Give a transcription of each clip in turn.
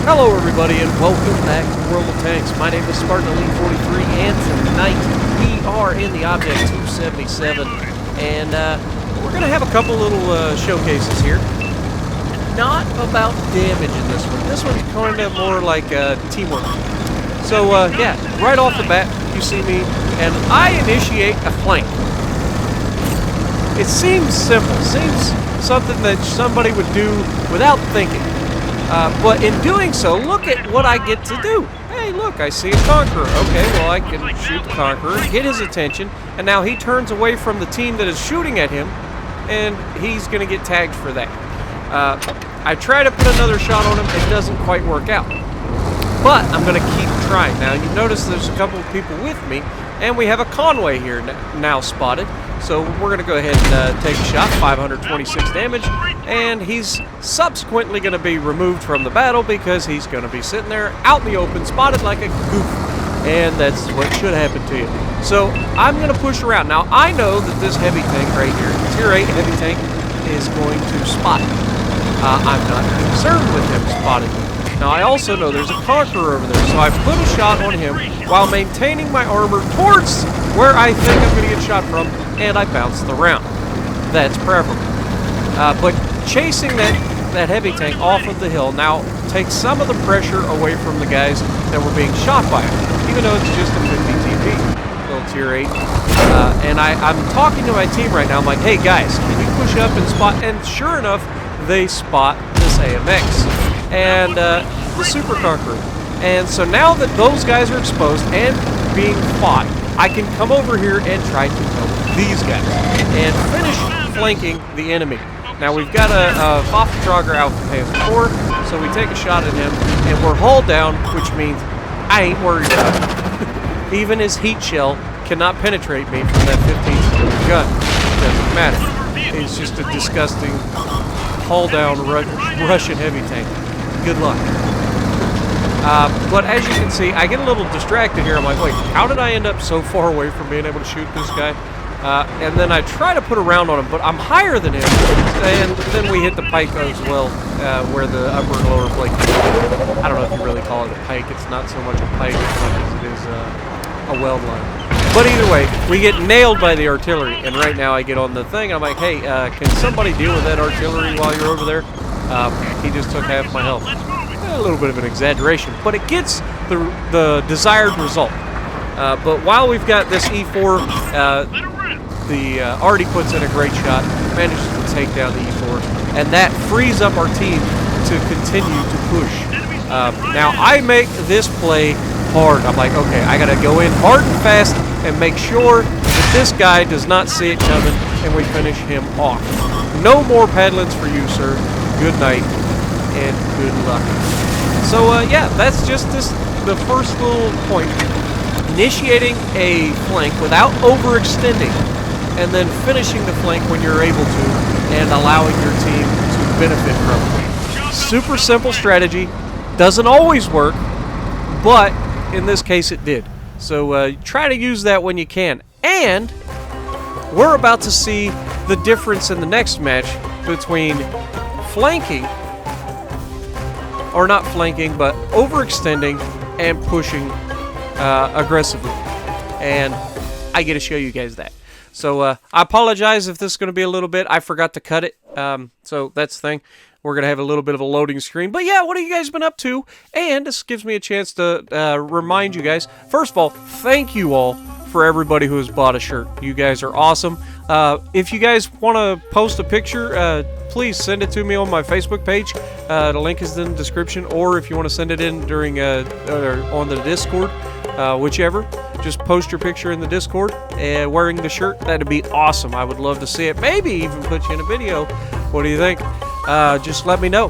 Hello everybody and welcome back to World of Tanks. My name is Spartan Elite 43 and tonight we are in the Object 277 and we're going to have a couple little showcases here. Not about damage in this one. This one's kind of more like teamwork. So yeah, right off the bat you see me and I initiate a flank. It seems simple, seems something that somebody would do without thinking. But in doing so, look at what I get to do. Hey, look, I see a Conqueror. Okay, well, I can shoot the Conqueror, get his attention, and now he turns away from the team that is shooting at him, and he's going to get tagged for that. I try to put another shot on him. It doesn't quite work out. But I'm going to keep trying. Now, you notice there's a couple of people with me, and we have a Conway here now spotted. So we're going to go ahead and take a shot, 526 damage, and he's subsequently going to be removed from the battle because he's going to be sitting there out in the open, spotted like a goof, and that's what should happen to you. So I'm going to push around. Now I know that this heavy tank right here, Tier 8 heavy tank, is going to spot me. I'm not concerned with him spotting me. Now I also know there's a Conqueror over there, so I put a shot on him while maintaining my armor towards where I think I'm going to get shot from, and I bounce the round. That's preferable. But chasing that heavy tank off of the hill now takes some of the pressure away from the guys that were being shot by him, even though it's just a 50 TP, little Tier 8. And I'm talking to my team right now. I'm like, hey guys, can you push up and spot? And sure enough, they spot this AMX and the Super Conqueror. And so now that those guys are exposed and being fought, I can come over here and try to kill these guys and finish flanking the enemy. Now we've got a Waffentrager Alpha PS4, so we take a shot at him and we're hull down, which means I ain't worried about it. Even his heat shell cannot penetrate me from that 15 gun. Doesn't matter. It's just a disgusting hull down Russian heavy tank. Good luck. But as you can see, I get a little distracted here. I'm like, wait, how did I end up so far away from being able to shoot this guy? And then I try to put a round on him, but I'm higher than him. And then we hit the pike as well, where the upper and lower plate. I don't know if you really call it a pike. It's not so much a pike as it is a weld line. But either way, we get nailed by the artillery. And right now I get on the thing. I'm like, hey, can somebody deal with that artillery while you're over there? He just took half my health. A little bit of an exaggeration, but it gets the desired result. But while we've got this E4, the Artie puts in a great shot, manages to take down the E4, and that frees up our team to continue to push. Now I make this play hard. I'm like, okay, I gotta go in hard and fast and make sure that this guy does not see it coming, and we finish him off. No more paddlings for you, sir. Good night and good luck. So yeah, that's just the first little point. Initiating a flank without overextending, and then finishing the flank when you're able to, and allowing your team to benefit from it. Super simple strategy. Doesn't always work, but in this case it did. So try to use that when you can. And we're about to see the difference in the next match between flanking, or not flanking, but overextending and pushing aggressively. And I get to show you guys that. So I apologize if this is going to be a little bit. I forgot to cut it. So that's the thing. We're going to have a little bit of a loading screen. But yeah, what have you guys been up to? And this gives me a chance to remind you guys. First of all, thank you all for everybody who has bought a shirt. You guys are awesome. If you guys want to post a picture, please send it to me on my Facebook page. The link is in the description, or if you want to send it in during on the Discord, whichever. Just post your picture in the Discord wearing the shirt. That'd be awesome. I would love to see it. Maybe even put you in a video. What do you think? Just let me know.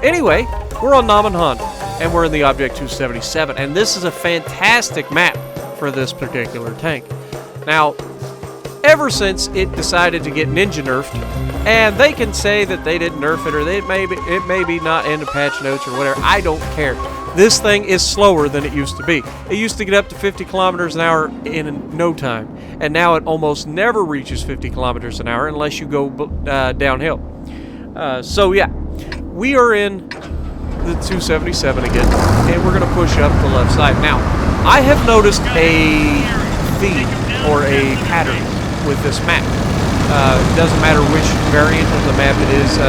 Anyway, we're on Nam and Han, and we're in the Object 277, and this is a fantastic map for this particular tank. Now, ever since it decided to get ninja nerfed, and they can say that they didn't nerf it, or it may be not in the patch notes or whatever, I don't care. This thing is slower than it used to be. It used to get up to 50 kilometers an hour in no time, and now it almost never reaches 50 kilometers an hour unless you go downhill. So yeah, we are in the 277 again, and we're going to push up the left side. Now, I have noticed a theme or a pattern with this map. It doesn't matter which variant of the map it is.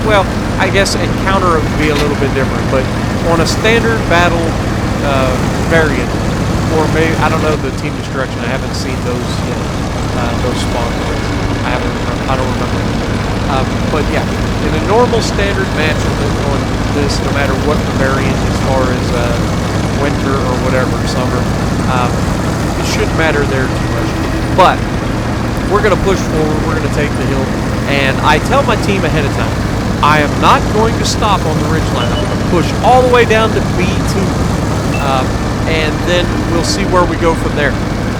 Well, I guess encounter would be a little bit different, but on a standard battle variant, or maybe, I don't know, the team destruction, I haven't seen those yet, those spawn points. I don't remember. But yeah, in a normal standard match on this, no matter what the variant as far as winter or whatever, summer, it shouldn't matter there too much. But we're going to push forward, we're going to take the hill, and I tell my team ahead of time, I am not going to stop on the ridgeline. I'm going to push all the way down to B2, and then we'll see where we go from there.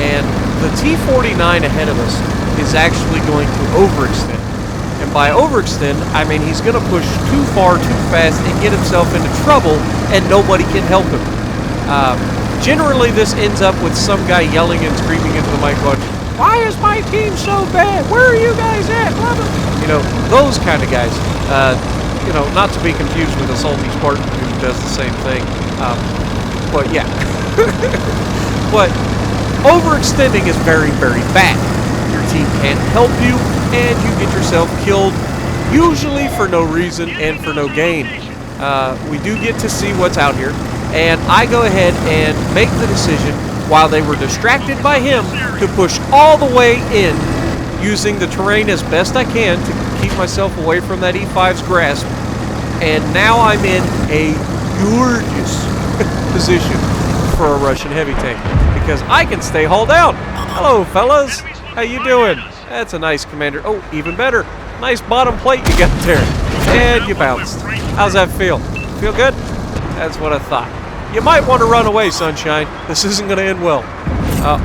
And the T-49 ahead of us is actually going to overextend. And by overextend, I mean he's going to push too far, too fast, and get himself into trouble, and nobody can help him. Generally, this ends up with some guy yelling and screaming into the mic going, "Why is my team so bad? Where are you guys at?" Blah, blah. You know, those kind of guys. You know, not to be confused with a salty Spartan who does the same thing. But yeah. But overextending is very, very bad. Your team can't help you, and you get yourself killed, usually for no reason and for no gain. We do get to see what's out here, and I go ahead and make the decision, while they were distracted by him, to push all the way in, using the terrain as best I can to keep myself away from that E5's grasp. And now I'm in a gorgeous position for a Russian heavy tank, because I can stay hull down. Hello, fellas. How you doing? That's a nice commander. Oh, even better. Nice bottom plate you got there. And you bounced. How's that feel? Feel good? That's what I thought. You might want to run away, Sunshine. This isn't going to end well.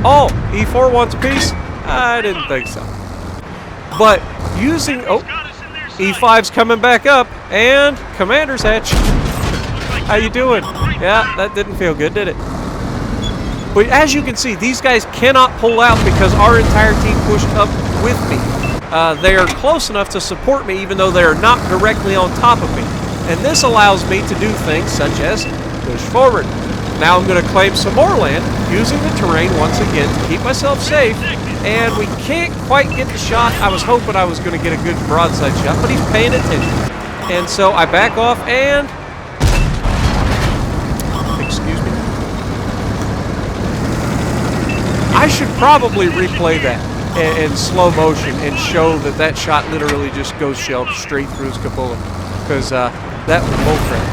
Oh, E4 wants a piece? I didn't think so. But using... Oh, E5's coming back up. And Commander's hatch. How you doing? Yeah, that didn't feel good, did it? But as you can see, these guys cannot pull out because our entire team pushed up with me. They are close enough to support me even though they are not directly on top of me. And this allows me to do things such as push forward. Now I'm going to claim some more land using the terrain once again to keep myself safe. And we can't quite get the shot. I was hoping I was going to get a good broadside shot, but he's paying attention. And so I back off and... Excuse me. I should probably replay that in slow motion and show that that shot literally just goes shelled straight through his cupola, because that was bullcrap.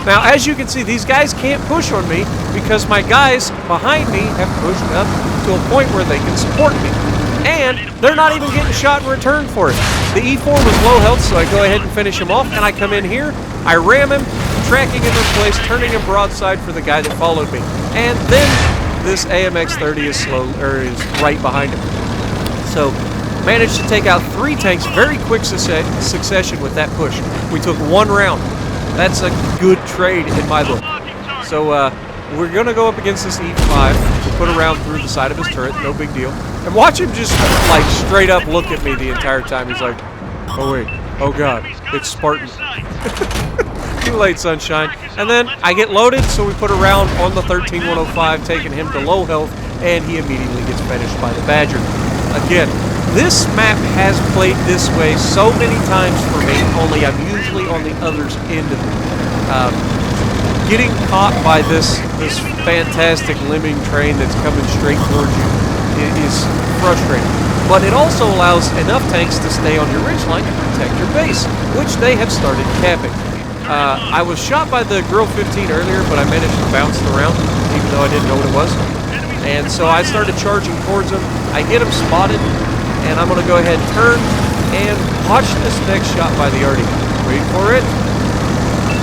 Now, as you can see, these guys can't push on me because my guys behind me have pushed up to a point where they can support me, and they're not even getting shot in return for it. The E4 was low health, so I go ahead and finish him off, and I come in here, I ram him, tracking him in place, turning him broadside for the guy that followed me, and then this AMX-30 is right behind him. So, managed to take out 3 tanks very quick succession with that push. We took 1 round. That's a good trade in my book. So, we're going to go up against this E5. We'll put a round through the side of his turret, no big deal. And watch him just, like, straight up look at me the entire time. He's like, oh wait, oh god, it's Spartan. Too late, Sunshine. And then I get loaded, so we put a round on the 13105, taking him to low health, and he immediately gets finished by the Badger. Again, this map has played this way so many times for me, only I'm usually on the other's end of it. Getting caught by this fantastic lemming train that's coming straight towards you is frustrating. But it also allows enough tanks to stay on your ridgeline to protect your base, which they have started capping. I was shot by the Grill 15 earlier, but I managed to bounce the round, even though I didn't know what it was. And so I started charging towards him. I get him spotted, and I'm going to go ahead and turn and watch this next shot by the Artie. Wait for it.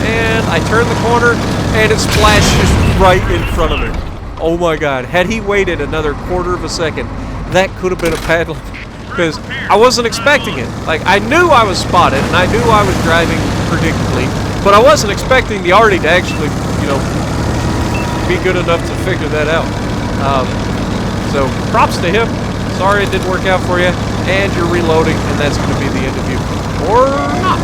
And I turn the corner, and it splashes right in front of me. Oh my god. Had he waited another quarter of a second, that could have been a paddle. Because I wasn't expecting it. Like, I knew I was spotted, and I knew I was driving predictably, but I wasn't expecting the Artie to actually, you know, be good enough to figure that out. So, props to him. Sorry it didn't work out for you, and you're reloading, and that's going to be the end of you. Or not.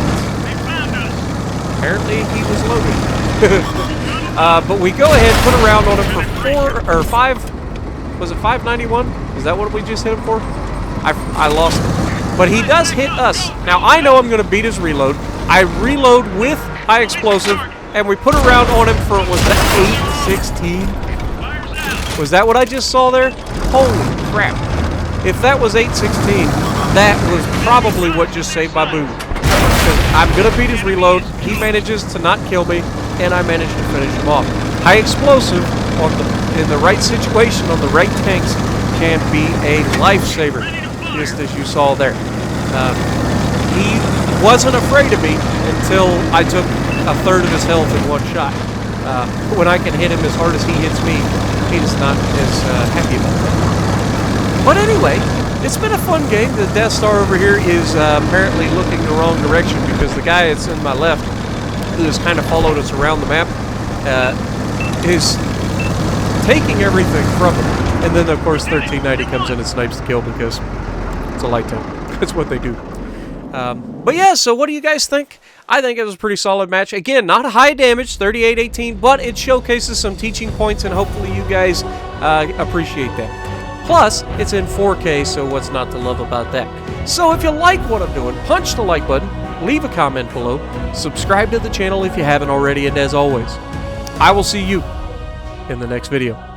apparently he was loaded. But we go ahead and put a round on him for 5. Was it 591? Is that what we just hit him for? I lost it. But he does hit us. Now I know I'm going to beat his reload. I reload with high explosive, and we put a round on him for, was that 816? Was that what I just saw there? Holy crap. If that was 816, that was probably what just saved my boo. Because I'm going to beat his reload, he manages to not kill me, and I manage to finish him off. High explosive in the right situation, on the right tanks, can be a lifesaver, just as you saw there. He wasn't afraid of me until I took a third of his health in one shot. When I can hit him as hard as he hits me, he's not as happy about that. But anyway, it's been a fun game. The Death Star over here is apparently looking the wrong direction because the guy that's in my left, who has kind of followed us around the map, is taking everything from him. And then, of course, 1390 comes in and snipes the kill because it's a light tank. That's what they do. But yeah, so what do you guys think? I think it was a pretty solid match. Again, not high damage, 38-18, but it showcases some teaching points, and hopefully you guys appreciate that. Plus, it's in 4K, so what's not to love about that? So if you like what I'm doing, punch the like button, leave a comment below, subscribe to the channel if you haven't already, and as always, I will see you in the next video.